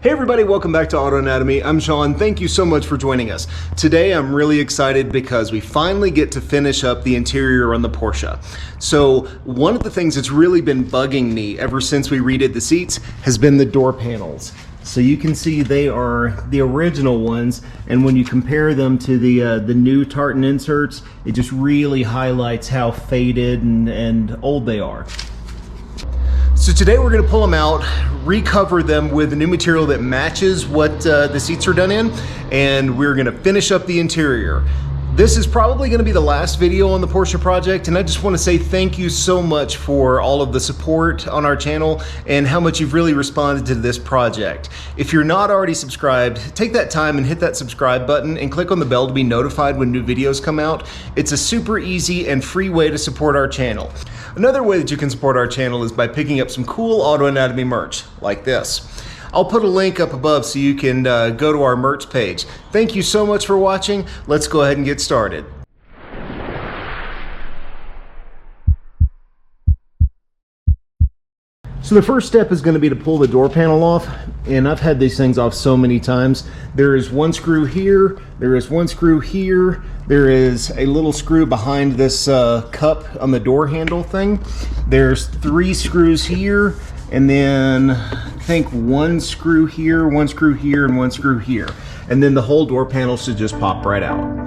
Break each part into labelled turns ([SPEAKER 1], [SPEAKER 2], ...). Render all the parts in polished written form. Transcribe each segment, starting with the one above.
[SPEAKER 1] Hey everybody, welcome back to Auto Anatomy. I'm Sean. Thank you so much for joining us. Today I'm really excited because we finally get to finish up the interior on the Porsche. So one of the things that's really been bugging me ever since we redid the seats has been the door panels. So you can see they are the original ones, and when you compare them to the new tartan inserts, it just really highlights how faded and old they are. So today we're going to pull them out, recover them with a new material that matches what the seats are done in, and we're going to finish up the interior. This is probably going to be the last video on the Porsche project, and I just want to say thank you so much for all of the support on our channel and how much you've really responded to this project. If you're not already subscribed, take that time and hit that subscribe button and click on the bell to be notified when new videos come out. It's a super easy and free way to support our channel. Another way that you can support our channel is by picking up some cool Auto Anatomy merch like this. I'll put a link up above so you can go to our merch page. Thank you so much for watching. Let's go ahead and get started. So the first step is going to be to pull the door panel off, and I've had these things off so many times. There is one screw here, there is one screw here, there is a little screw behind this cup on the door handle thing. There's 3 screws here, and then I think one screw here, and one screw here. And then the whole door panel should just pop right out.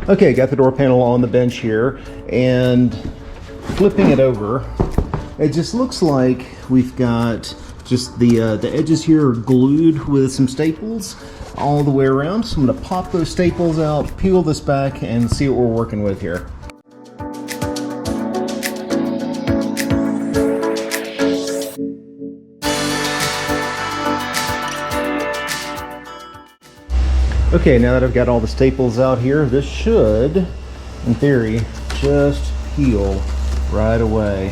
[SPEAKER 1] Okay, got the door panel on the bench here, and flipping it over, it just looks like we've got just the edges here are glued with some staples all the way around. So I'm going to pop those staples out, peel this back, and see what we're working with here. Okay, now that I've got all the staples out here, this should, in theory, just peel right away.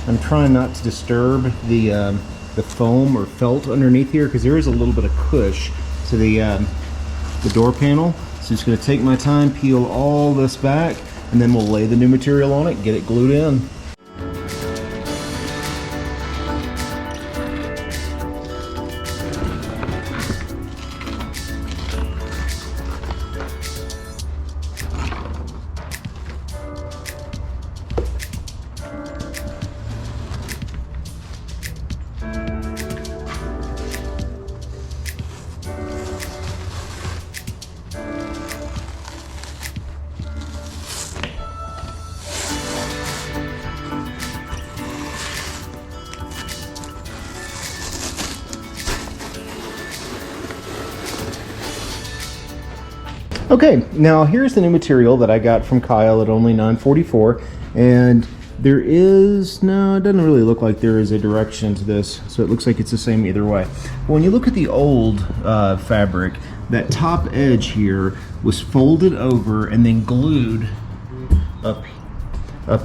[SPEAKER 1] I'm trying not to disturb the foam or felt underneath here because there is a little bit of cush to the door panel. So just going to take my time, peel all this back, and then we'll lay the new material on it, get it glued in. Okay, now here's the new material that I got from Kyle at only $9.44, and there is, no, it doesn't really look like there is a direction to this, so it looks like it's the same either way. When you look at the old fabric, that top edge here was folded over and then glued up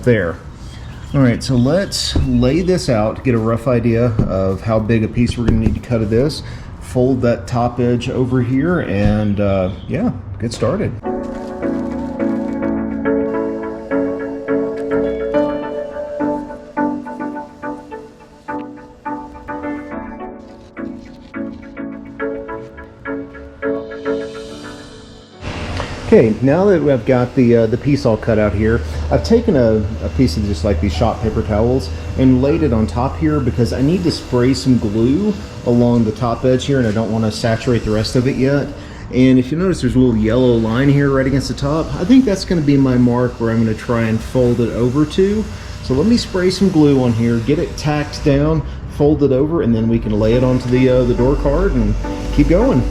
[SPEAKER 1] there. All right, so let's lay this out, get a rough idea of how big a piece we're gonna need to cut of this, fold that top edge over here, and yeah, get started. Okay, now that I've got the piece all cut out here, I've taken a piece of just like these shop paper towels and laid it on top here because I need to spray some glue along the top edge here, and I don't want to saturate the rest of it yet. And if you notice, there's a little yellow line here right against the top. I think that's going to be my mark where I'm going to try and fold it over to. So let me spray some glue on here, get it tacked down, fold it over, and then we can lay it onto the door card and keep going.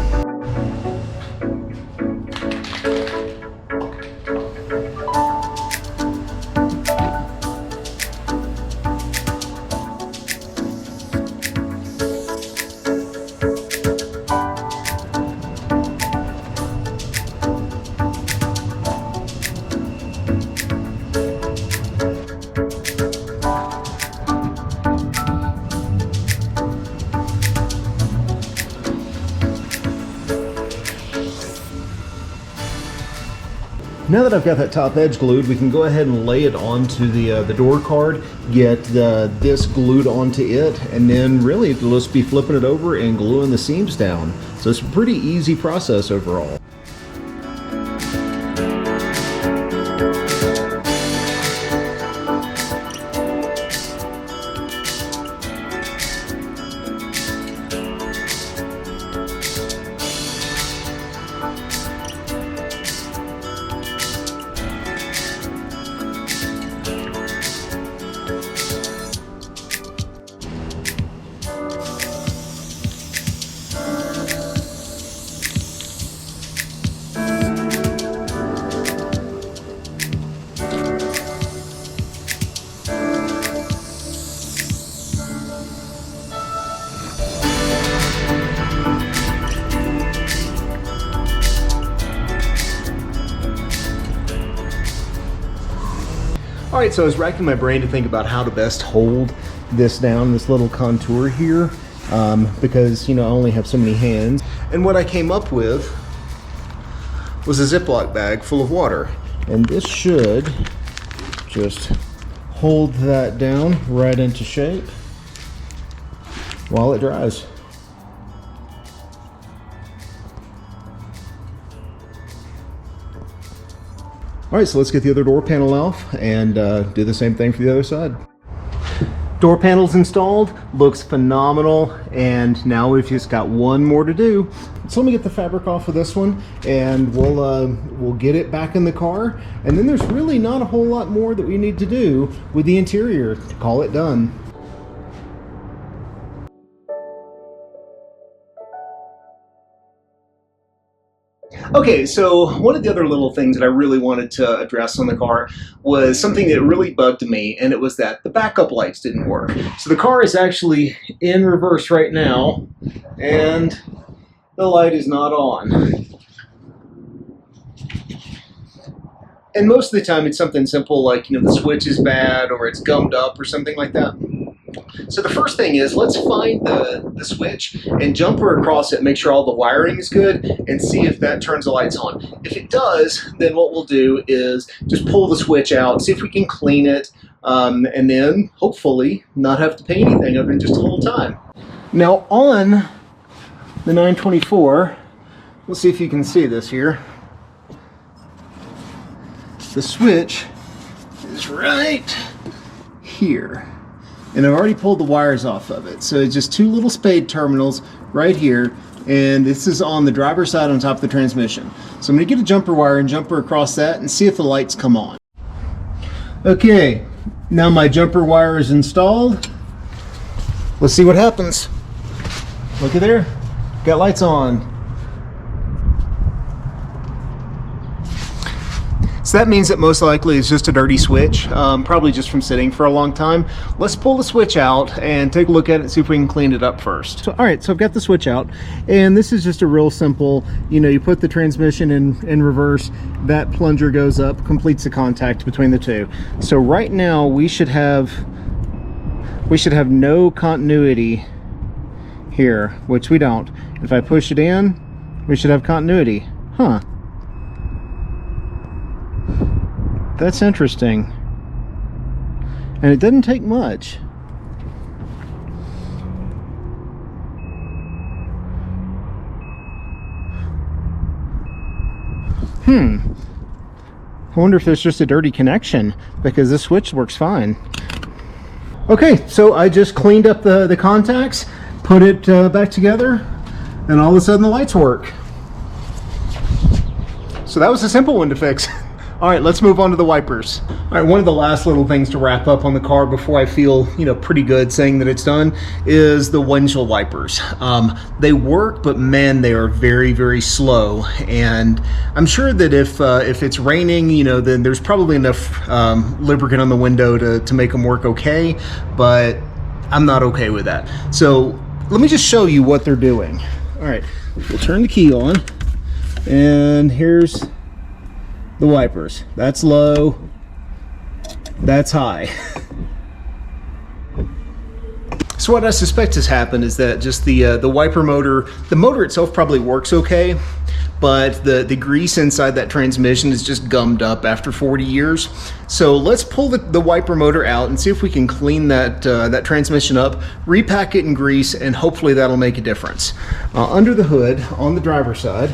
[SPEAKER 1] Now that I've got that top edge glued, we can go ahead and lay it onto the door card, get this glued onto it, and then really it'll just be flipping it over and gluing the seams down. So it's a pretty easy process overall. All right, so I was racking my brain to think about how to best hold this down, this little contour here, because, you know, I only have so many hands. And what I came up with was a Ziploc bag full of water. And this should just hold that down right into shape while it dries. All right, so let's get the other door panel off and do the same thing for the other side. Door panel's installed, looks phenomenal, and now we've just got one more to do. So let me get the fabric off of this one, and we'll get it back in the car, and then there's really not a whole lot more that we need to do with the interior to call it done. Okay, so one of the other little things that I really wanted to address on the car was something that really bugged me, and it was that the backup lights didn't work. So the car is actually in reverse right now, and the light is not on. And most of the time it's something simple like, you know, the switch is bad or it's gummed up or something like that. So the first thing is, let's find the switch and jumper across it, make sure all the wiring is good, and see if that turns the lights on. If it does, then what we'll do is just pull the switch out, see if we can clean it, and then hopefully not have to pay anything other than just a little time. Now on the 924, let's see if you can see this here. The switch is right here. And I've already pulled the wires off of it. So it's just two little spade terminals right here. And this is on the driver's side on top of the transmission. So I'm going to get a jumper wire and jumper across that and see if the lights come on. Okay, now my jumper wire is installed. Let's see what happens. Look at there, got lights on. So that means that most likely it's just a dirty switch, probably just from sitting for a long time. Let's pull the switch out and take a look at it and see if we can clean it up first. So, all right, so I've got the switch out, and this is just a real simple, you know, you put the transmission in reverse, that plunger goes up, completes the contact between the two. So right now we should have no continuity here, which we don't. If I push it in, we should have continuity. Huh. That's interesting. And it doesn't take much. I wonder if there's just a dirty connection, because this switch works fine. Okay, so I just cleaned up the contacts, put it back together, and all of a sudden the lights work. So that was a simple one to fix. All right, let's move on to the wipers. All right, one of the last little things to wrap up on the car before I feel, you know, pretty good saying that it's done is the windshield wipers. They work, but man, they are very, very slow. And I'm sure that if it's raining, you know, then there's probably enough lubricant on the window to make them work okay, but I'm not okay with that. So let me just show you what they're doing. All right, we'll turn the key on, and here's the wipers. That's low, that's high. So what I suspect has happened is that just the wiper motor, the motor itself probably works okay, but the grease inside that transmission is just gummed up after 40 years. So let's pull the wiper motor out and see if we can clean that transmission up, repack it in grease, and hopefully that'll make a difference. Under the hood, on the driver's side,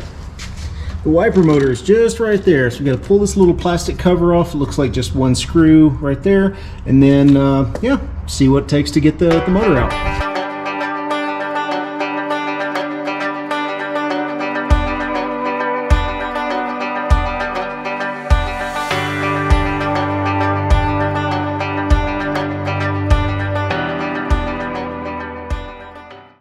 [SPEAKER 1] the wiper motor is just right there. So we got to pull this little plastic cover off. It looks like just one screw right there. And then, yeah, see what it takes to get the motor out.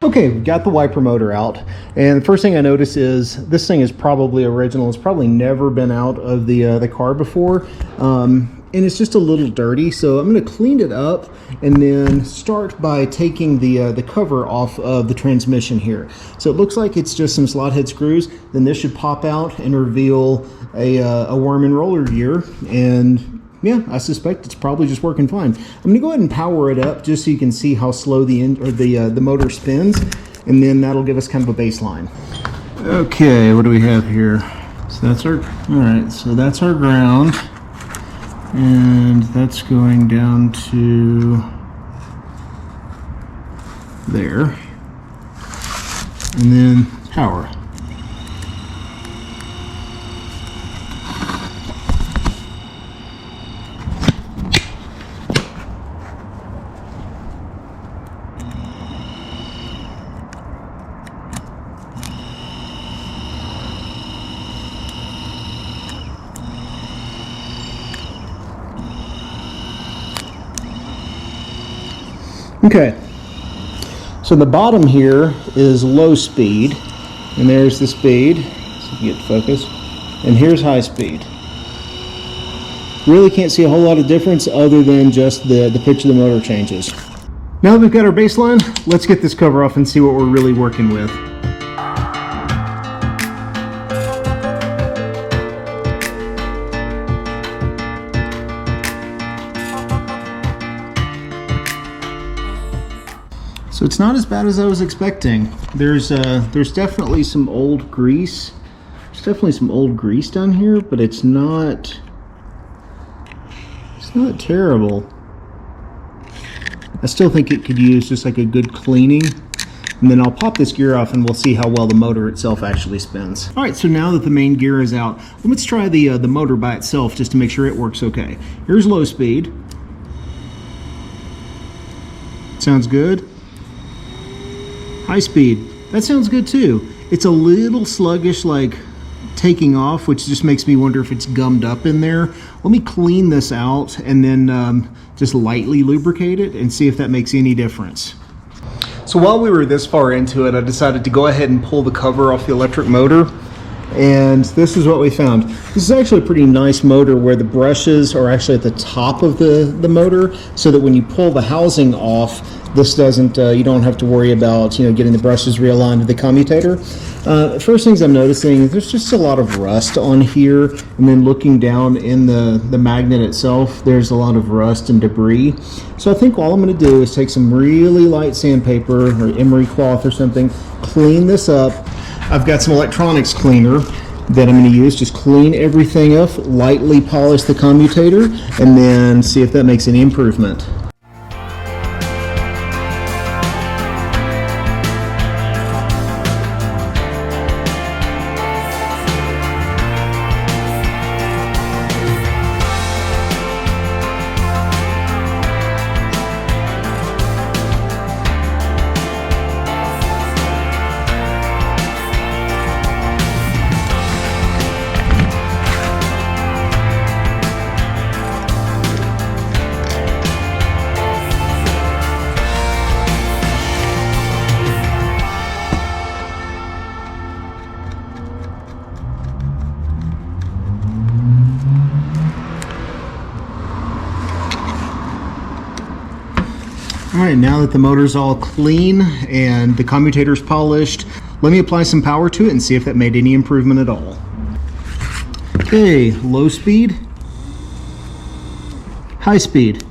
[SPEAKER 1] Okay, we've got the wiper motor out, and the first thing I notice is this thing is probably original. It's probably never been out of the car before, and it's just a little dirty. So I'm going to clean it up and then start by taking the cover off of the transmission here. So it looks like it's just some slot head screws. Then this should pop out and reveal a worm and roller gear, and yeah, I suspect it's probably just working fine. I'm going to go ahead and power it up just so you can see how slow the motor spins, and then that'll give us kind of a baseline. Okay, what do we have here? So that's our, all right, so that's our ground, and that's going down to there, and then power. Okay, so the bottom here is low speed, and there's the speed, so you get focus, and here's high speed. Really can't see a whole lot of difference other than just the pitch of the motor changes. Now that we've got our baseline, let's get this cover off and see what we're really working with. So it's not as bad as I was expecting. There's definitely some old grease. There's definitely some old grease down here, but it's not terrible. I still think it could use just like a good cleaning. And then I'll pop this gear off and we'll see how well the motor itself actually spins. All right, so now that the main gear is out, let's try the motor by itself just to make sure it works okay. Here's low speed. Sounds good. High speed, that sounds good too. It's a little sluggish, like taking off, which just makes me wonder if it's gummed up in there. Let me clean this out and then just lightly lubricate it and see if that makes any difference. So while we were this far into it, I decided to go ahead and pull the cover off the electric motor. And this is what we found. This is actually a pretty nice motor where the brushes are actually at the top of the motor, so that when you pull the housing off, this doesn't, you don't have to worry about, getting the brushes realigned to the commutator. First things I'm noticing, there's just a lot of rust on here, and then looking down in the magnet itself, there's a lot of rust and debris. So I think all I'm going to do is take some really light sandpaper or emery cloth or something, clean this up. I've got some electronics cleaner that I'm going to use. Just clean everything up, lightly polish the commutator, and then see if that makes any improvement. All right, now that the motor's all clean and the commutator's polished, let me apply some power to it and see if that made any improvement at all. Okay, low speed, high speed.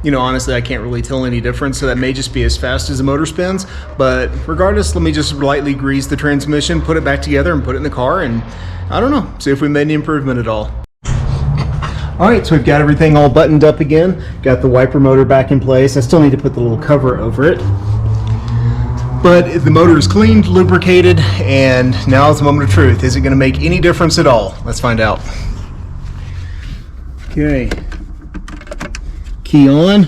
[SPEAKER 1] You know, honestly, I can't really tell any difference, so that may just be as fast as the motor spins. But regardless, let me just lightly grease the transmission, put it back together, and put it in the car, and I don't know, see if we made any improvement at all. All right, so we've got everything all buttoned up again. Got the wiper motor back in place. I still need to put the little cover over it. But the motor is cleaned, lubricated, and now is the moment of truth. Is it going to make any difference at all? Let's find out. Okay. Key on.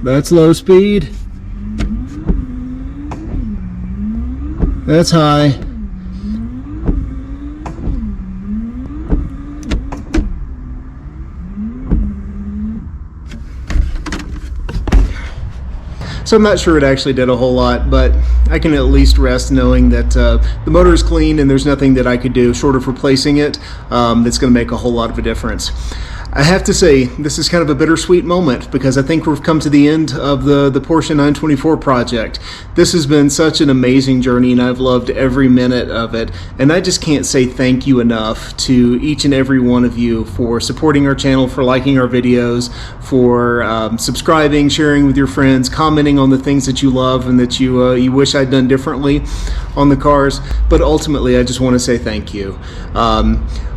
[SPEAKER 1] That's low speed. That's high. So I'm not sure it actually did a whole lot, but I can at least rest knowing that the motor is clean and there's nothing that I could do short of replacing it that's going to make a whole lot of a difference. I have to say, this is kind of a bittersweet moment because I think we've come to the end of the Porsche 924 project. This has been such an amazing journey and I've loved every minute of it. And I just can't say thank you enough to each and every one of you for supporting our channel, for liking our videos, for subscribing, sharing with your friends, commenting on the things that you love and that you wish I'd done differently on the cars. But ultimately, I just want to say thank you.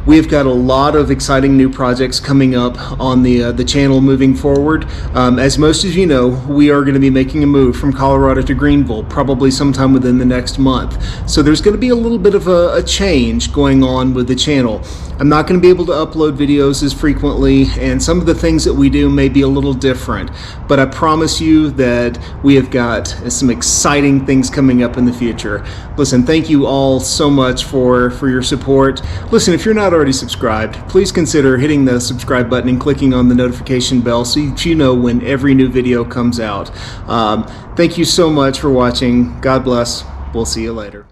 [SPEAKER 1] We've got a lot of exciting new projects coming up on the channel moving forward. As most of you know, we are going to be making a move from Colorado to Greenville probably sometime within the next month. So there's going to be a little bit of a change going on with the channel. I'm not going to be able to upload videos as frequently, and some of the things that we do may be a little different. But I promise you that we have got some exciting things coming up in the future. Listen, thank you all so much for your support. Listen, if you're not already subscribed, please consider hitting the subscribe button and clicking on the notification bell so that you know when every new video comes out. Thank you so much for watching. God bless. We'll see you later.